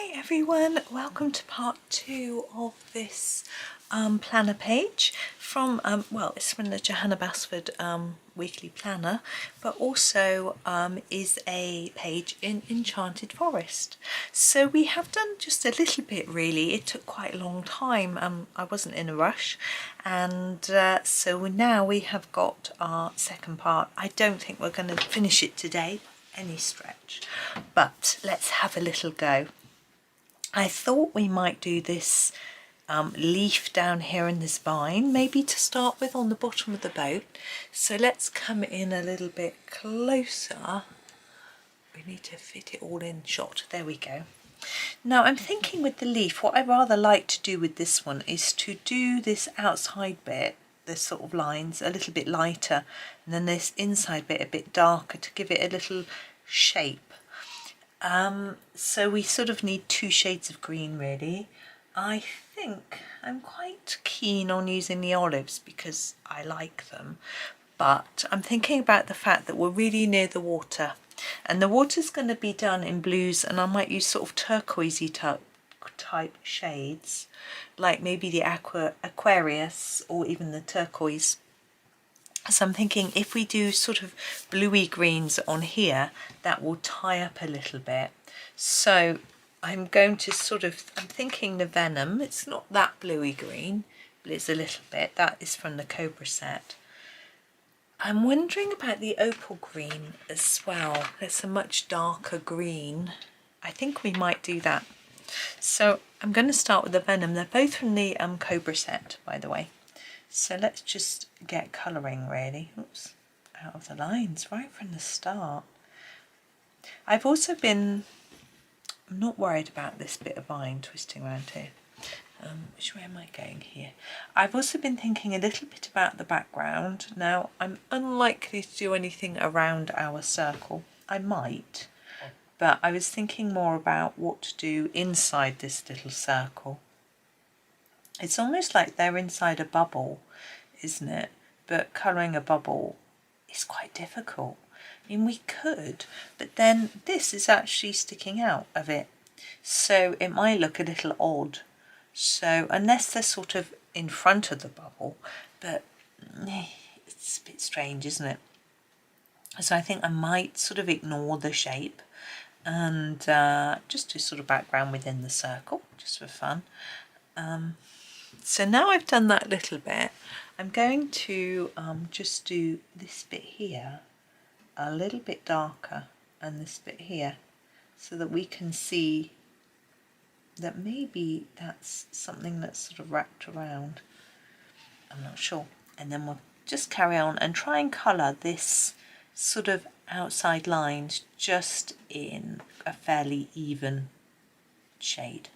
Hi everyone, welcome to part 2 of this planner page from, it's from the Johanna Basford Weekly Planner, but also is a page in Enchanted Forest. So we have done just a little bit really. It took quite a long time. I wasn't in a rush, and so now we have got our second part. I don't think we're going to finish it today any stretch, but let's have a little go. I thought we might do this leaf down here in this vine, maybe to start with on the bottom of the boat. So let's come in a little bit closer. We need to fit it all in shot. There we go. Now I'm thinking with the leaf, what I rather like to do with this one is to do this outside bit, this sort of lines, a little bit lighter, and then this inside bit a bit darker to give it a little shape. So we sort of need 2 shades of green really. I think I'm quite keen on using the olives because I like them, but I'm thinking about the fact that we're really near the water, and the water's going to be done in blues, and I might use sort of turquoisey type shades, like maybe the aquarius or even the turquoise. So I'm thinking if we do sort of bluey greens on here, that will tie up a little bit. So I'm going to I'm thinking the venom, it's not that bluey green, but it's a little bit. That is from the Cobra set. I'm wondering about the opal green as well. It's a much darker green. I think we might do that. So I'm going to start with the venom. They're both from the Cobra set, by the way. So let's just get colouring really. Oops, out of the lines right from the start. I've also been, I'm not worried about this bit of vine twisting around here. Which way am I going here? I've also been thinking a little bit about the background. Now I'm unlikely to do anything around our circle. I might, but I was thinking more about what to do inside this little circle. It's almost like they're inside a bubble, isn't it? But colouring a bubble is quite difficult. I mean, we could, but then this is actually sticking out of it. So it might look a little odd. So unless they're sort of in front of the bubble, but it's a bit strange, isn't it? So I think I might sort of ignore the shape and just do sort of background within the circle, just for fun. So now I've done that little bit, I'm going to just do this bit here a little bit darker and this bit here, so that we can see that maybe that's something that's sort of wrapped around. I'm not sure. And then we'll just carry on and try and colour this sort of outside lines just in a fairly even shade.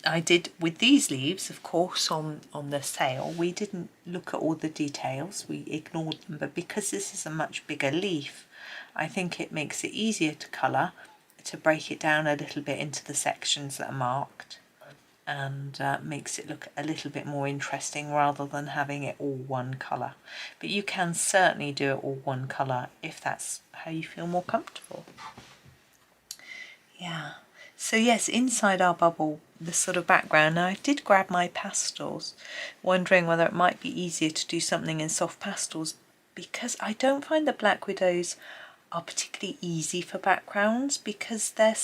I did with these leaves, of course, on the sale, we didn't look at all the details, we ignored them, but because this is a much bigger leaf, I think it makes it easier to colour, to break it down a little bit into the sections that are marked, and makes it look a little bit more interesting rather than having it all one colour. But you can certainly do it all one colour if that's how you feel more comfortable. Yeah. So yes, inside our bubble, the sort of background. Now I did grab my pastels, wondering whether it might be easier to do something in soft pastels, because I don't find the Black Widows are particularly easy for backgrounds because they're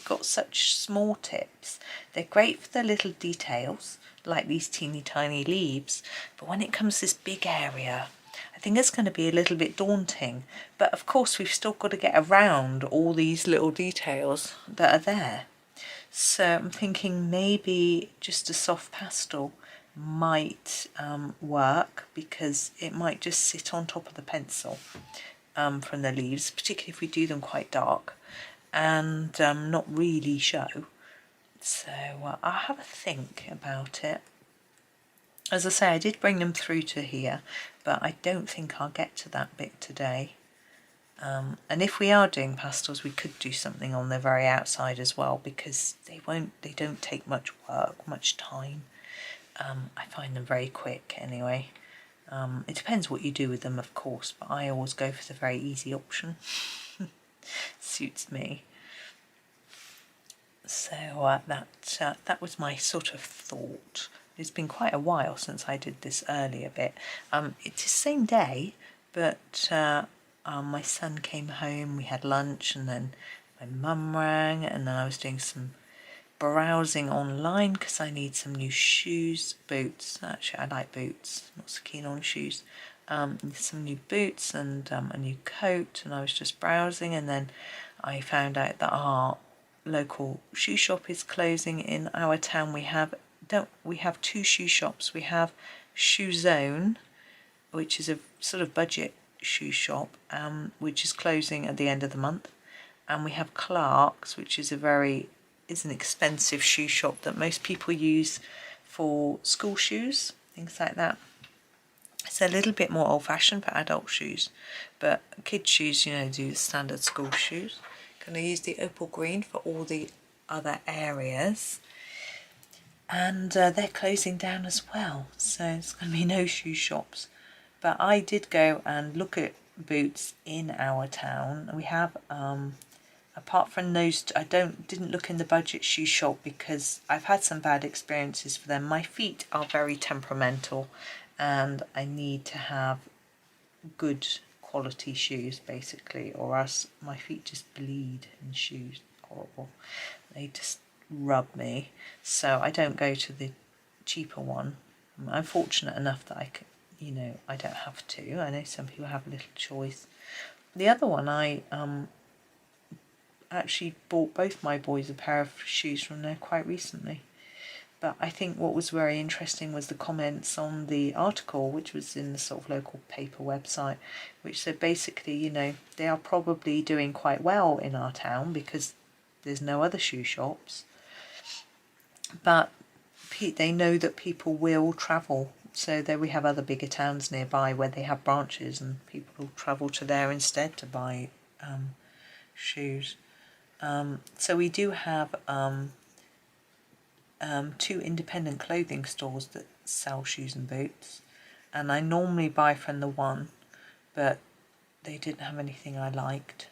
got such small tips. They're great for the little details, like these teeny tiny leaves, but when it comes to this big area, I think it's going to be a little bit daunting. But of course we've still got to get around all these little details that are there. So I'm thinking maybe just a soft pastel might work, because it might just sit on top of the pencil from the leaves, particularly if we do them quite dark, and not really show. So I'll have a think about it. As I say, I did bring them through to here, but I don't think I'll get to that bit today. And if we are doing pastels, we could do something on the very outside as well, because they don't take much work, much time. I find them very quick anyway. It depends what you do with them, of course, but I always go for the very easy option. Suits me. So that was my sort of thought. It's been quite a while since I did this earlier bit. It's the same day, but my son came home, we had lunch, and then my mum rang, and then I was doing some browsing online because I need some new shoes, boots. Actually, I like boots, not so keen on shoes. Some new boots and a new coat, and I was just browsing, and then I found out that our local shoe shop is closing in our town. We have two shoe shops. We have Shoe Zone, which is a sort of budget shoe shop, which is closing at the end of the month, and we have Clark's, which is an expensive shoe shop that most people use for school shoes, things like that. It's a little bit more old-fashioned for adult shoes, but kids' shoes, do the standard school shoes. Going to use the opal green for all the other areas, and they're closing down as well, so it's going to be no shoe shops. But I did go and look at boots in our town. We have apart from those, I didn't look in the budget shoe shop because I've had some bad experiences for them. My feet are very temperamental, and I need to have good quality shoes basically, or else my feet just bleed in shoes. Horrible. They just rub me. So I don't go to the cheaper one. I'm fortunate enough that I can, I don't have to. I know some people have a little choice. The other one, I actually bought both my boys a pair of shoes from there quite recently. But I think what was very interesting was the comments on the article, which was in the sort of local paper website, which said basically, they are probably doing quite well in our town because there's no other shoe shops. But they know that people will travel. So there we have other bigger towns nearby where they have branches, and people will travel to there instead to buy shoes. So we do have two independent clothing stores that sell shoes and boots, and I normally buy from the one, but they didn't have anything I liked,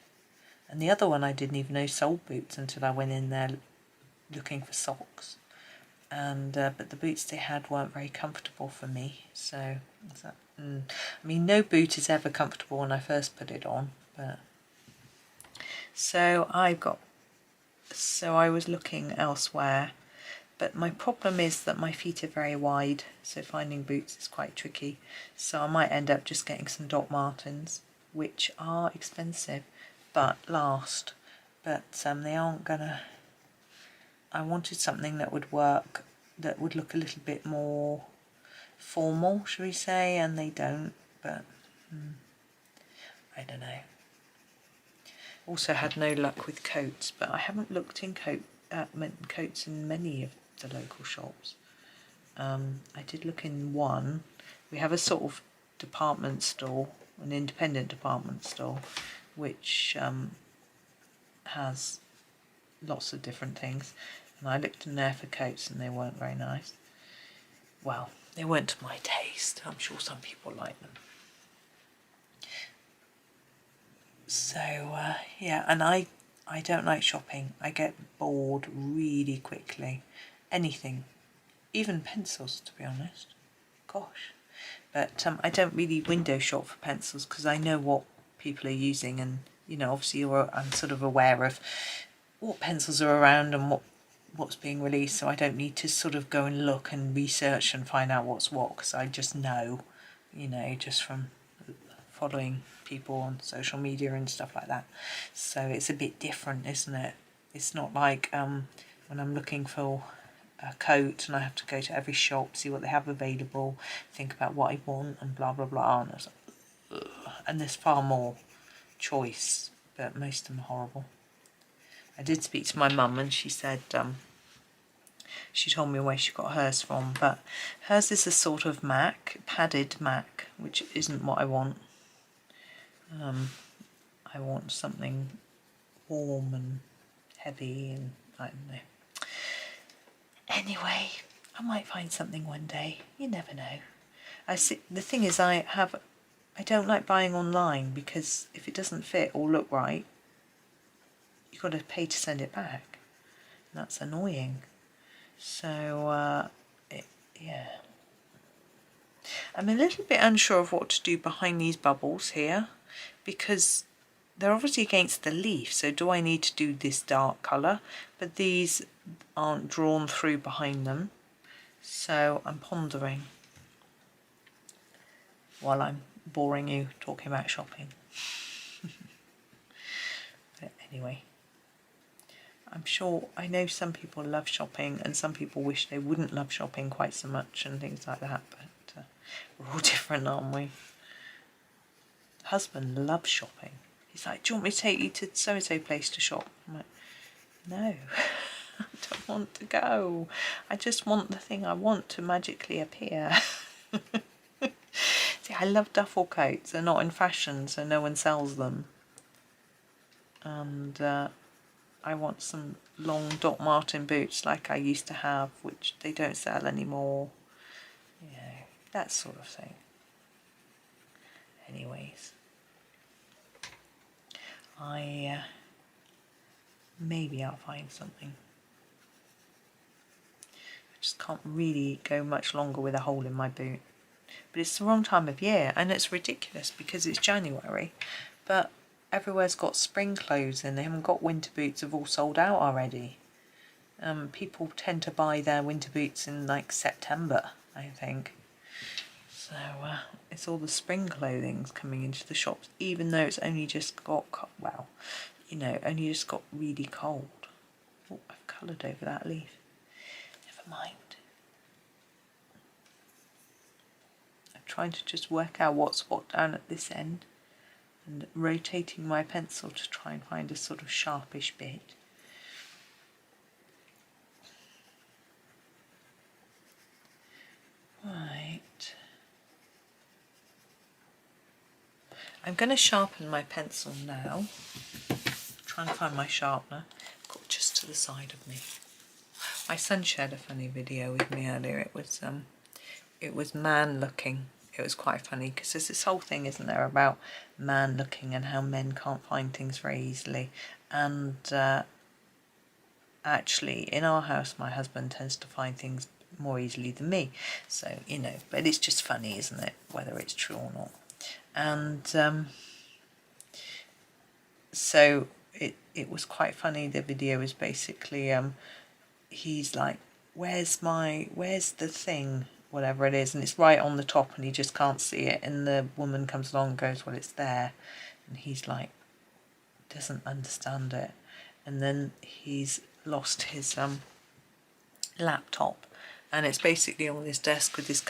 and the other one I didn't even know sold boots until I went in there looking for socks, and but the boots they had weren't very comfortable for me. So I mean, no boot is ever comfortable when I first put it on, but so I was looking elsewhere. But my problem is that my feet are very wide, so finding boots is quite tricky. So I might end up just getting some Doc Martens, which are expensive, but last. But they aren't gonna... I wanted something that would work, that would look a little bit more formal, shall we say, and they don't, but I don't know. Also had no luck with coats, but I haven't looked in coats in many of the local shops. I did look in one. We have a sort of department store, an independent department store, which has lots of different things, and I looked in there for coats and they weren't very nice. Well, they weren't to my taste. I'm sure some people like them. So yeah, and I don't like shopping. I get bored really quickly. Anything, even pencils, to be honest. Gosh. But I don't really window shop for pencils because I know what people are using, and obviously I'm sort of aware of what pencils are around and what's being released, so I don't need to sort of go and look and research and find out what's what, because I just know, just from following people on social media and stuff like that. So it's a bit different, isn't it? It's not like when I'm looking for a coat and I have to go to every shop, see what they have available, think about what I want and blah blah blah, and, and there's far more choice, but most of them are horrible. I did speak to my mum and she said she told me where she got hers from, but hers is a sort of padded MAC, which isn't what I want. I want something warm and heavy, and I don't know. Anyway, I might find something one day. You never know. The thing is, I don't like buying online because if it doesn't fit or look right, you've got to pay to send it back. That's annoying. So, yeah. I'm a little bit unsure of what to do behind these bubbles here, because they're obviously against the leaf, so do I need to do this dark colour? But these aren't drawn through behind them, so I'm pondering while I'm boring you talking about shopping. But anyway, I'm sure, I know some people love shopping and some people wish they wouldn't love shopping quite so much and things like that, but we're all different, aren't we? Husband loves shopping. He's like, do you want me to take you to so-and-so place to shop? I'm like, no, I don't want to go. I just want the thing I want to magically appear. See, I love duffel coats. They're not in fashion, so no one sells them. And I want some long Doc Marten boots like I used to have, which they don't sell anymore. You know, that sort of thing. Anyways, maybe I'll find something. I just can't really go much longer with a hole in my boot. But it's the wrong time of year, and it's ridiculous because it's January, but everywhere's got spring clothes and they haven't got winter boots, have all sold out already. People tend to buy their winter boots in like September, I think. So it's all the spring clothing's coming into the shops, even though it's only just got, well, you know, only just got really cold. Oh, I've coloured over that leaf. Never mind. I'm trying to just work out what's what down at this end and rotating my pencil to try and find a sort of sharpish bit. Right. I'm going to sharpen my pencil now. Try and find my sharpener. Got just to the side of me. My son shared a funny video with me earlier. It was man looking. It was quite funny because there's this whole thing, isn't there, about man looking and how men can't find things very easily. And actually, in our house, my husband tends to find things more easily than me. So, you know, but it's just funny, isn't it, whether it's true or not. And so it was quite funny. The video is basically he's like, where's the thing, whatever it is, and it's right on the top and he just can't see it, and the woman comes along and goes, well, it's there, and he's like, doesn't understand it, and then he's lost his laptop, and it's basically on his desk with his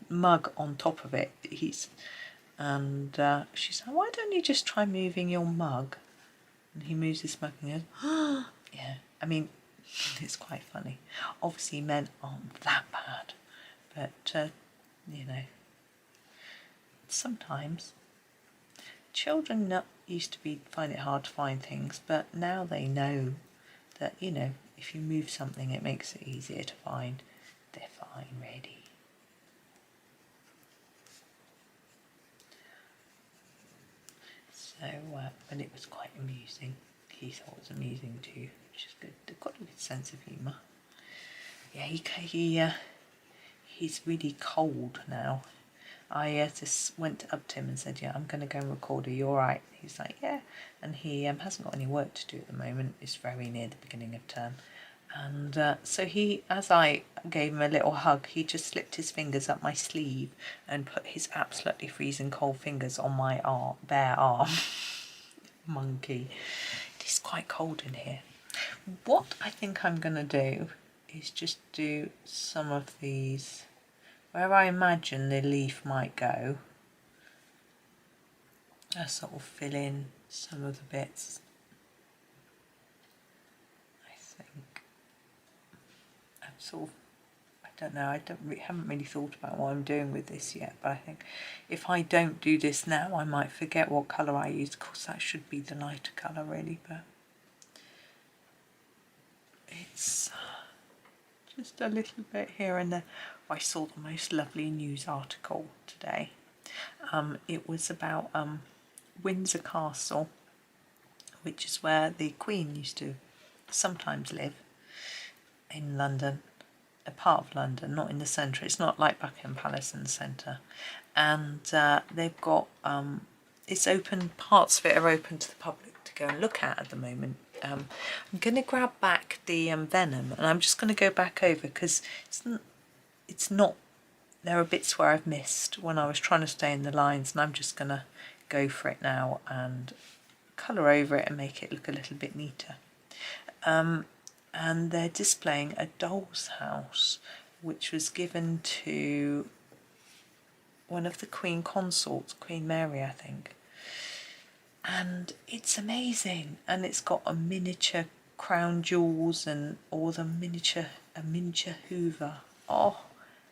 mug on top of it. And she's like, why don't you just try moving your mug? And he moves his mug and goes, oh, yeah. I mean, it's quite funny. Obviously, men aren't that bad, but you know, sometimes children used to find it hard to find things, but now they know that, you know, if you move something, it makes it easier to find. They're fine, really. So, but it was quite amusing. He thought it was amusing too, which is good. They've got a good sense of humour. Yeah, he's really cold now. I just went up to him and said, yeah, I'm going to go and record. Are you alright? He's like, yeah. And he hasn't got any work to do at the moment. It's very near the beginning of term. And so as I gave him a little hug, he just slipped his fingers up my sleeve and put his absolutely freezing cold fingers on my bare arm. Monkey. It is quite cold in here. What I think I'm going to do is just do some of these where I imagine the leaf might go. I sort of fill in some of the bits. I think I don't know, haven't really thought about what I'm doing with this yet, but I think if I don't do this now, I might forget what colour I used. Of course, that should be the lighter colour, really, but it's just a little bit here and there. I saw the most lovely news article today. It was about Windsor Castle, which is where the Queen used to sometimes live. in London, a part of London, not in the centre. It's not like Buckingham Palace in the centre. And they've got, it's open, parts of it are open to the public to go and look at the moment. I'm going to grab back the venom, and I'm just going to go back over because it's not, there are bits where I've missed when I was trying to stay in the lines, and I'm just going to go for it now and colour over it and make it look a little bit neater. And they're displaying a doll's house which was given to one of the Queen consorts, Queen Mary I think, and it's amazing, and it's got a miniature crown jewels and all the miniature Hoover. Oh,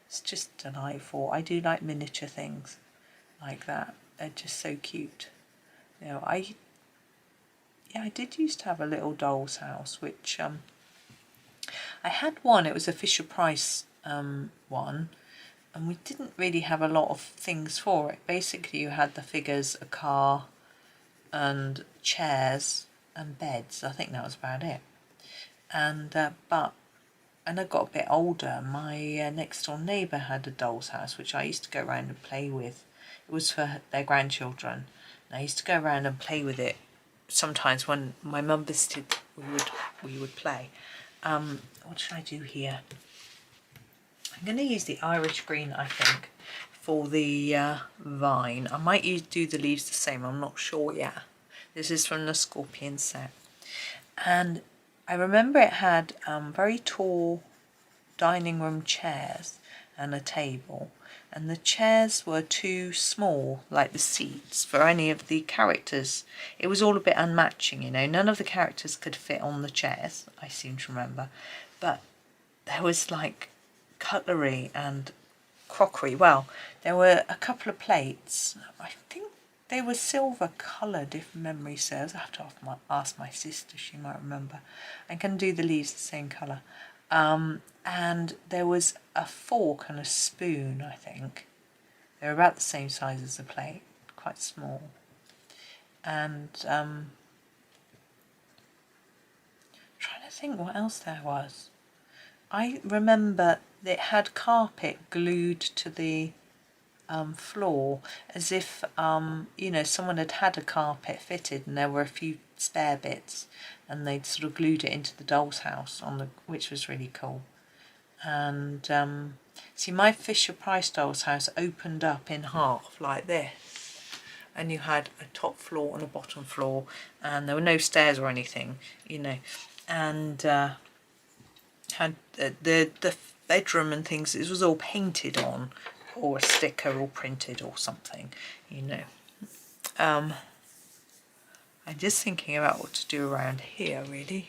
it's just delightful. I do like miniature things like that. They're just so cute. You know, I did used to have a little doll's house, which I had one. It was a Fisher-Price one, and we didn't really have a lot of things for it. Basically, you had the figures, a car, and chairs and beds. I think that was about it. And and I got a bit older. My next door neighbour had a doll's house, which I used to go around and play with. It was for their grandchildren. And I used to go around and play with it. Sometimes when my mum visited, we would play. What should I do here? I'm going to use the Irish green, I think, for the vine. I might do the leaves the same, I'm not sure yet. This is from the Scorpion set. And I remember it had very tall dining room chairs and a table. And the chairs were too small, like the seats, for any of the characters. It was all a bit unmatching, you know. None of the characters could fit on the chairs, I seem to remember. But there was like cutlery and crockery. Well, there were a couple of plates. I think they were silver coloured, if memory serves. I have to ask my sister, she might remember. I can do the leaves the same colour. And there was a fork and a spoon, I think. They were about the same size as the plate, quite small. And trying to think what else there was. I remember it had carpet glued to the floor, as if you know, someone had a carpet fitted and there were a few spare bits, and they'd sort of glued it into the doll's house which was really cool. And see, my Fisher-Price doll's house opened up in half like this, and you had a top floor and a bottom floor, and there were no stairs or anything, you know, and had the bedroom and things, it was all painted on, or a sticker or printed or something, you know. I'm just thinking about what to do around here, really.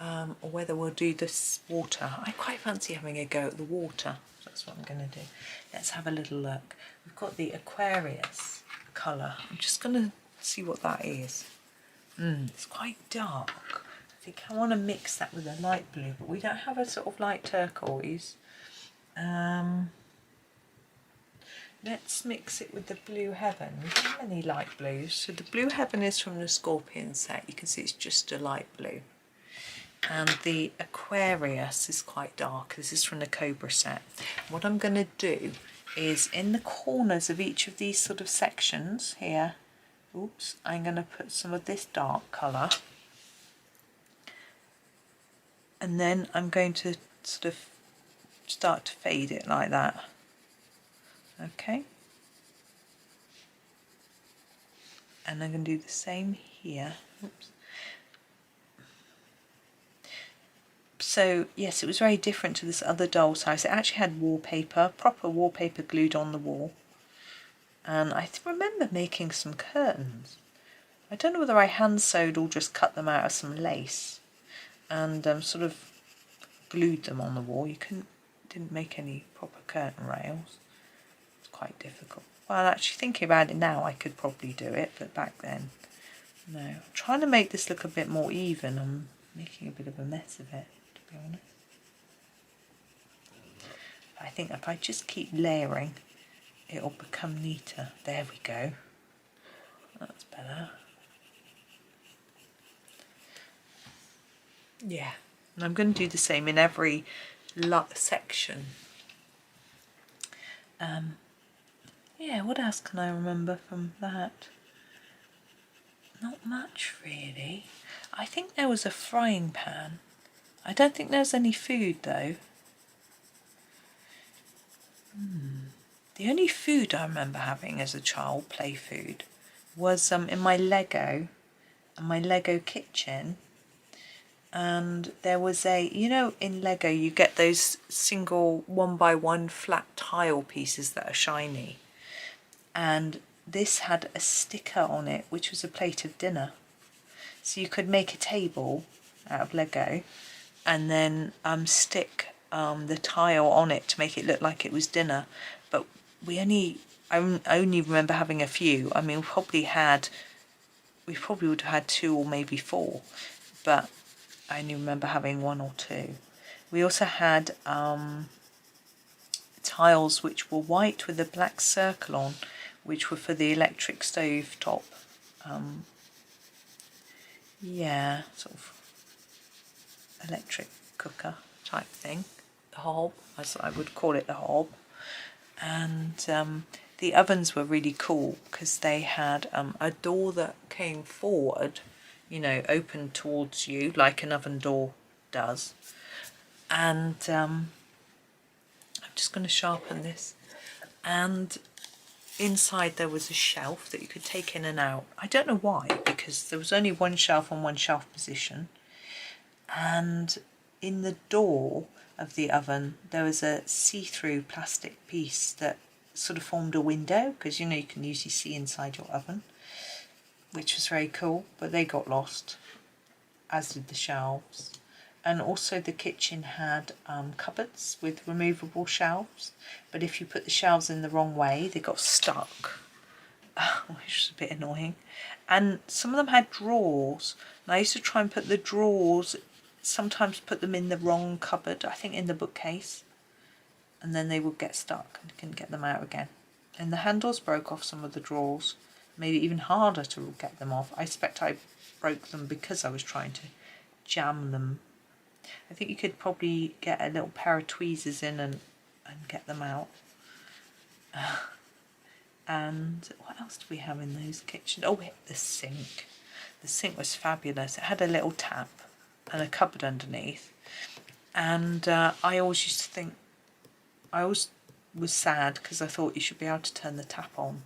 Or whether we'll do this water. I quite fancy having a go at the water. That's what I'm going to do. Let's have a little look. We've got the aquarius colour. I'm just going to see what that is. It's quite dark. I think I want to mix that with a light blue, but we don't have a sort of light turquoise. Let's mix it with the Blue Heaven. We don't have any light blues. So the Blue Heaven is from the Scorpion set. You can see it's just a light blue. And the Aquarius is quite dark. This is from the Cobra set. What I'm going to do is in the corners of each of these sort of sections here, oops, I'm going to put some of this dark colour. And then I'm going to sort of start to fade it like that. Okay. And I'm going to do the same here. Oops. So yes, it was very different to this other doll's house. It actually had wallpaper, proper wallpaper glued on the wall. And I remember making some curtains. I don't know whether I hand sewed or just cut them out of some lace and sort of glued them on the wall. You didn't make any proper curtain rails. It's quite difficult. Well, actually thinking about it now, I could probably do it, but back then, no. I'm trying to make this look a bit more even. I'm making a bit of a mess of it, to be honest. I think if I just keep layering, it'll become neater. There we go. That's better. Yeah, And I'm going to do the same in every section. Yeah, what else can I remember from that? Not much really. I think there was a frying pan. I don't think there was any food though. The only food I remember having as a child, play food, was in my Lego kitchen. And there was in Lego you get those single 1x1 flat tile pieces that are shiny. And this had a sticker on it which was a plate of dinner. So you could make a table out of Lego and then stick the tile on it to make it look like it was dinner. But I only remember having a few. I mean, we probably would have had 2 or maybe 4, but I only remember having 1 or 2. We also had tiles which were white with a black circle on, which were for the electric stove top. Yeah, sort of electric cooker type thing. The hob, as I would call it, the hob. And the ovens were really cool because they had a door that came forward, open towards you like an oven door does. And I'm just going to sharpen this. And inside there was a shelf that you could take in and out. I don't know why, because there was only one shelf on one shelf position. And in the door of the oven there was a see-through plastic piece that sort of formed a window, because you can usually see inside your oven, which was very cool. But they got lost, as did the shelves. And also the kitchen had cupboards with removable shelves, but if you put the shelves in the wrong way they got stuck, which was a bit annoying. And some of them had drawers, and I used to try and put the drawers, sometimes put them in the wrong cupboard, I think in the bookcase, and then they would get stuck and you couldn't get them out again. And the handles broke off some of the drawers, made it even harder to get them off. I expect I broke them because I was trying to jam them. I think you could probably get a little pair of tweezers in and get them out. And what else do we have in those kitchens? Oh, the sink. The sink was fabulous. It had a little tap and a cupboard underneath. And I always used to think, I always was sad because I thought you should be able to turn the tap on.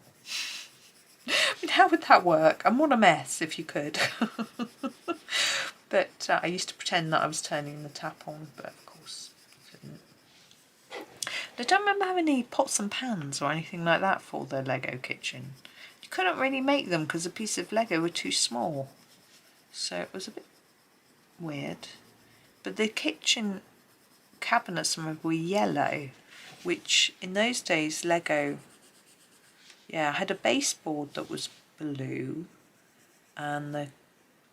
I mean, how would that work? And what a mess if you could. But I used to pretend that I was turning the tap on, but of course I couldn't. I don't remember having any pots and pans or anything like that for the Lego kitchen. You couldn't really make them because the pieces of Lego were too small. So it was a bit weird. But the kitchen cabinets, I remember, were yellow, which in those days Lego, yeah, I had a baseboard that was blue, and the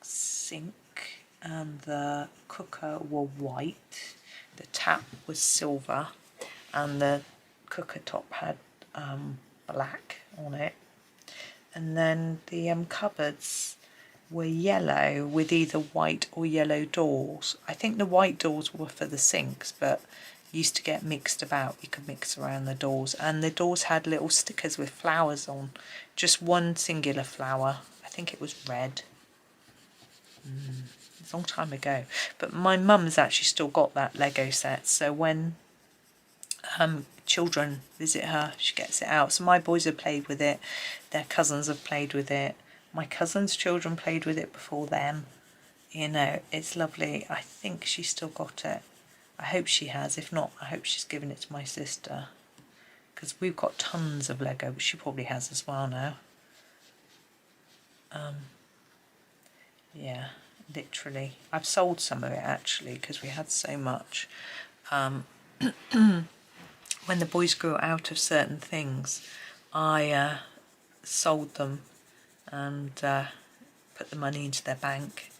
sink and the cooker were white, the tap was silver, and the cooker top had black on it. And then the cupboards were yellow with either white or yellow doors. I think the white doors were for the sinks, but used to get mixed about. You could mix around the doors, and the doors had little stickers with flowers on, just one singular flower. I think it was red. A long time ago. But my mum's actually still got that Lego set, so when children visit her she gets it out. So my boys have played with it, their cousins have played with it, my cousins' children played with it before them. It's lovely. I think she's still got it. I hope she has. If not, I hope she's given it to my sister, because we've got tons of Lego, but she probably has as well now. Yeah, literally. I've sold some of it actually because we had so much. When the boys grew out of certain things, I sold them and put the money into their bank.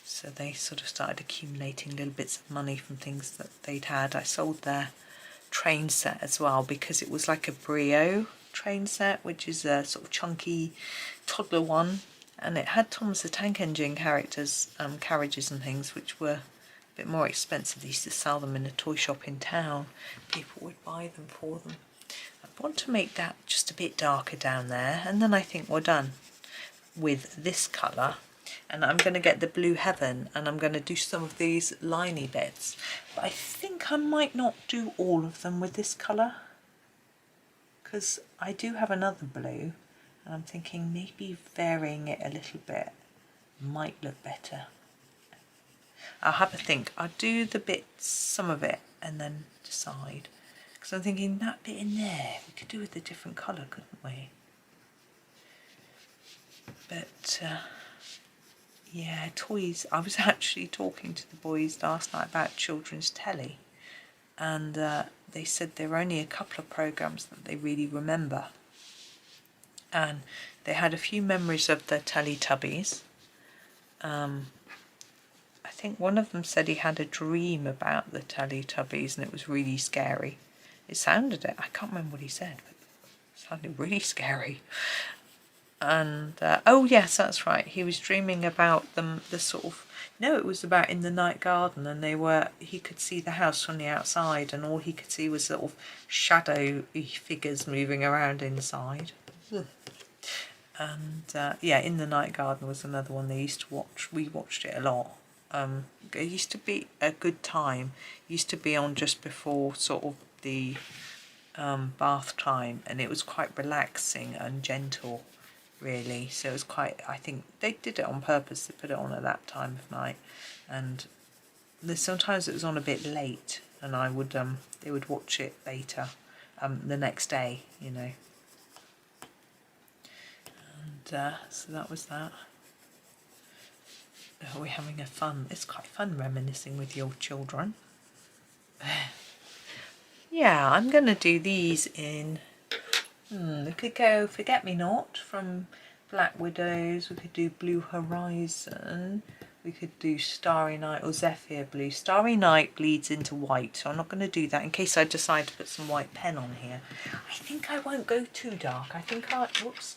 So they sort of started accumulating little bits of money from things that they'd had. I sold their train set as well because it was like a Brio train set, which is a sort of chunky toddler one. And it had Thomas the Tank Engine characters, carriages and things, which were a bit more expensive. They used to sell them in a toy shop in town. People would buy them for them. I want to make that just a bit darker down there, and then I think we're done with this colour. And I'm going to get the Blue Heaven, and I'm going to do some of these liney bits. But I think I might not do all of them with this colour, because I do have another blue, and I'm thinking maybe varying it a little bit might look better. I'll have a think. I'll do the bits, some of it, and then decide. Because I'm thinking that bit in there, we could do with a different colour, couldn't we? But, yeah, toys. I was actually talking to the boys last night about children's telly. And they said there were only a couple of programmes that they really remember. And they had a few memories of the Teletubbies. I think one of them said he had a dream about the Teletubbies and it was really scary. It sounded it. I can't remember what he said, but it sounded really scary. And oh yes, that's right. He was dreaming about them. The sort of it was about in the night garden, and he could see the house from the outside, and all he could see was sort of shadowy figures moving around inside. And yeah, In the Night Garden was another one they used to watch. We watched it a lot. It used to be a good time. It used to be on just before sort of the bath time, and it was quite relaxing and gentle, really. So it was quite, I think they did it on purpose to put it on at that time of night. And sometimes it was on a bit late, and they would watch it later, the next day, you know. And so that was that. We're having it's quite fun reminiscing with your children. Yeah, I'm going to do these in, we could go Forget Me Not from Black Widows, we could do Blue Horizon, we could do Starry Night or Zephyr Blue. Starry Night bleeds into white, so I'm not going to do that in case I decide to put some white pen on here. I think I won't go too dark. I think I'll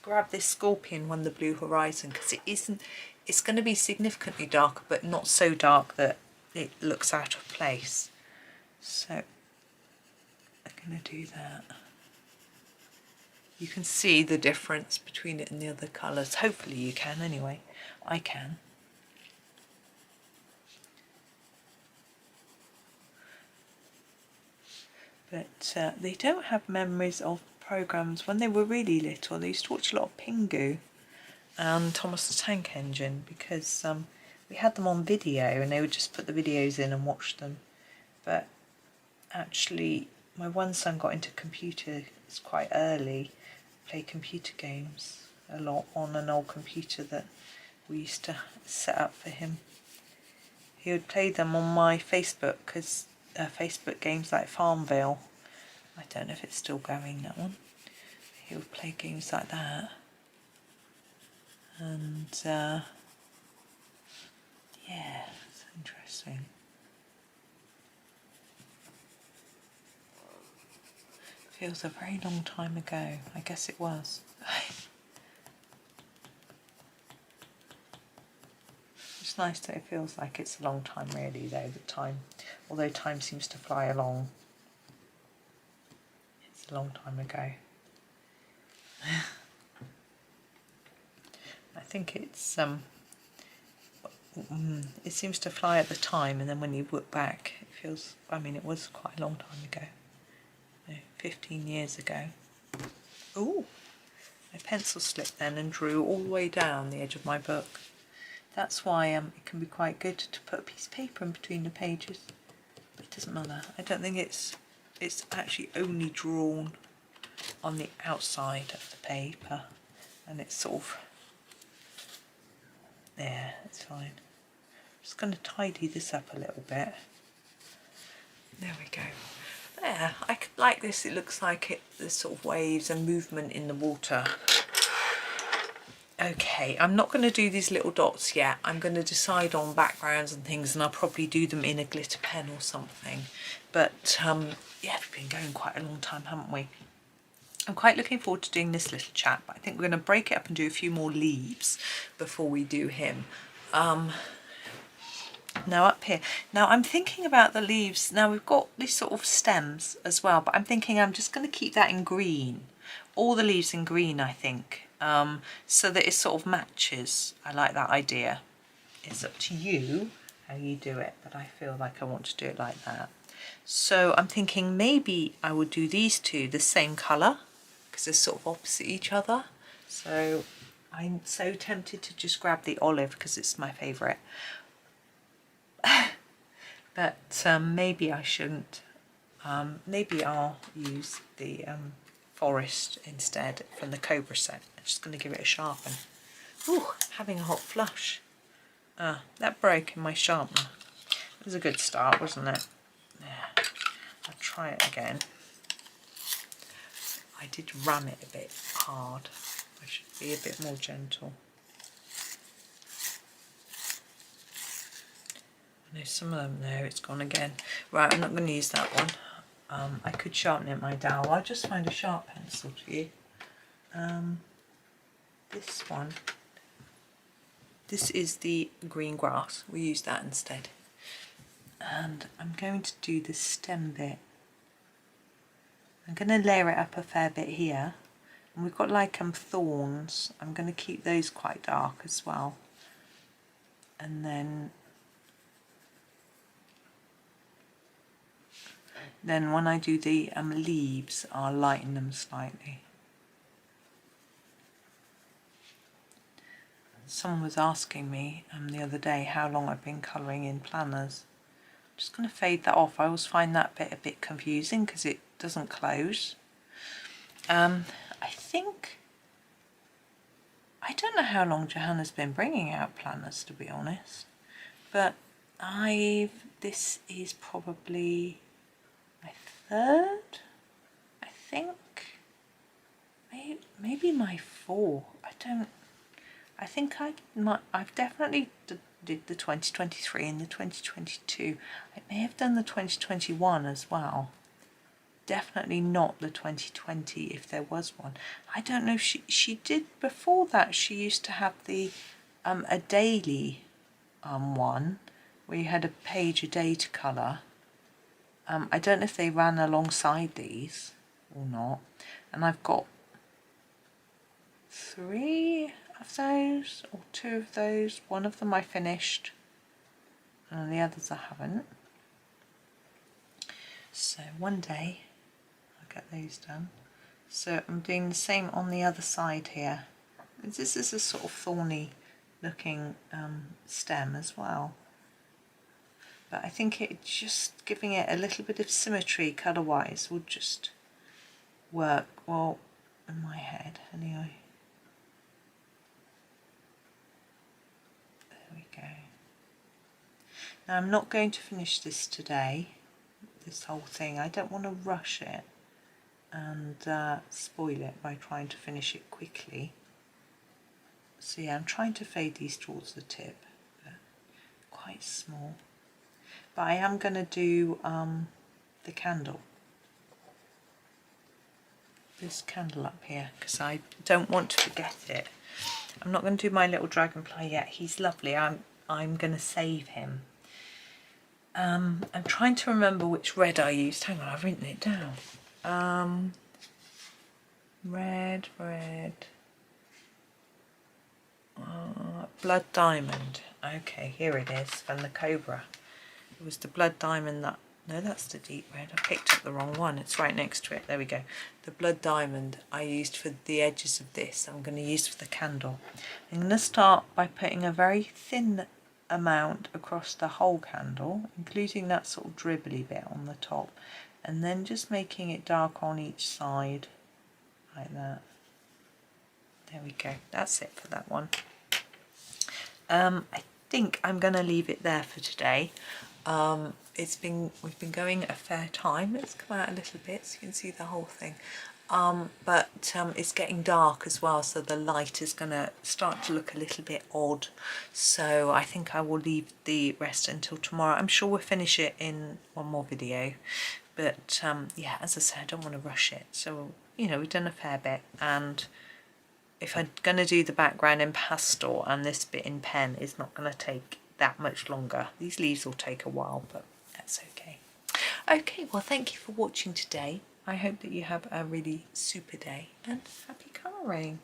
grab this Scorpion one, the Blue Horizon, because it's going to be significantly darker, but not so dark that it looks out of place. So I'm going to do that. You can see the difference between it and the other colours. Hopefully you can anyway. I can. But they don't have memories of programmes. When they were really little, they used to watch a lot of Pingu and Thomas the Tank Engine, because we had them on video and they would just put the videos in and watch them. But actually my one son got into computers quite early, played computer games a lot on an old computer that we used to set up for him. He would play them on my Facebook, because Facebook games like Farmville, I don't know if it's still going, that one. He would play games like that. And yeah, it's interesting. Feels a very long time ago. I guess it was. It's nice that it feels like it's a long time, really, though, although time seems to fly along. It's a long time ago. I think it's it seems to fly at the time, and then when you look back, it feels, I mean, it was quite a long time ago. 15 years ago. Ooh, my pencil slipped then and drew all the way down the edge of my book. That's why it can be quite good to put a piece of paper in between the pages. But it doesn't matter. I don't think it's actually only drawn on the outside of the paper, and it's sort of there. It's fine. I'm just going to tidy this up a little bit. There we go. There, I like this. It looks like there's sort of waves and movement in the water. Okay, I'm not going to do these little dots yet. I'm going to decide on backgrounds and things, and I'll probably do them in a glitter pen or something. But yeah, we've been going quite a long time, haven't we? I'm quite looking forward to doing this little chap. I think we're going to break it up and do a few more leaves before we do him. Now up here, now I'm thinking about the leaves. Now we've got these sort of stems as well, but I'm thinking I'm just going to keep that in green, all the leaves in green, I think, so that it sort of matches. I like that idea. It's up to you how you do it, but I feel like I want to do it like that. So I'm thinking maybe I would do these two the same colour because they're sort of opposite each other. So I'm so tempted to just grab the olive because it's my favourite. But maybe I shouldn't. Maybe I'll use the forest instead from the Cobra set. I'm just going to give it a sharpen. Ooh, having a hot flush. That broke in my sharpener. It was a good start, wasn't it? Yeah. I'll try it again. I did ram it a bit hard. I should be a bit more gentle. I know some of them there, it's gone again. Right, I'm not going to use that one. I could sharpen it my dowel. I'll just find a sharp pencil to you. This one. This is the green grass. We use that instead. And I'm going to do the stem bit. I'm going to layer it up a fair bit here. And we've got like thorns. I'm going to keep those quite dark as well. And then when I do the leaves, I'll lighten them slightly. Someone was asking me the other day how long I've been colouring in planners. I'm just going to fade that off. I always find that bit a bit confusing because it doesn't close. I don't know how long Johanna's been bringing out planners, to be honest, but this is probably my third, I think, maybe my fourth. I think I've definitely did the 2023 and the 2022. I may have done the 2021 as well. Definitely not the 2020 if there was one. I don't know if she did before that. She used to have the a daily one where you had a page a day to colour. I don't know if they ran alongside these or not. And I've got 3 of those or 2 of those. One of them I finished and the others I haven't. So one day I'll get those done. So I'm doing the same on the other side here. This is a sort of thorny looking stem as well. But I think it just giving it a little bit of symmetry colour wise will just work well in my head anyway. There we go. Now I'm not going to finish this today, this whole thing. I don't want to rush it and spoil it by trying to finish it quickly. So yeah, I'm trying to fade these towards the tip, but quite small. But I am going to do the candle. This candle up here, because I don't want to forget it. I'm not going to do my little dragonfly yet. He's lovely. I'm going to save him. I'm trying to remember which red I used. Hang on, I've written it down. Red. Blood diamond. Okay, here it is from the Cobra. It was the blood diamond that... No, that's the deep red. I picked up the wrong one. It's right next to it. There we go. The blood diamond I used for the edges of this. I'm going to use for the candle. I'm going to start by putting a very thin amount across the whole candle, including that sort of dribbly bit on the top, and then just making it dark on each side like that. There we go. That's it for that one. I think I'm going to leave it there for today. We've been going a fair time. Let's come out a little bit so you can see the whole thing. But it's getting dark as well, so the light is going to start to look a little bit odd. So I think I will leave the rest until tomorrow. I'm sure we'll finish it in one more video. But yeah, as I said, I don't want to rush it. So, you know, we've done a fair bit. And if I'm going to do the background in pastel and this bit in pen, it's not going to take that much longer. These leaves will take a while, but that's okay. Okay, well, thank you for watching today. I hope that you have a really super day and happy colouring.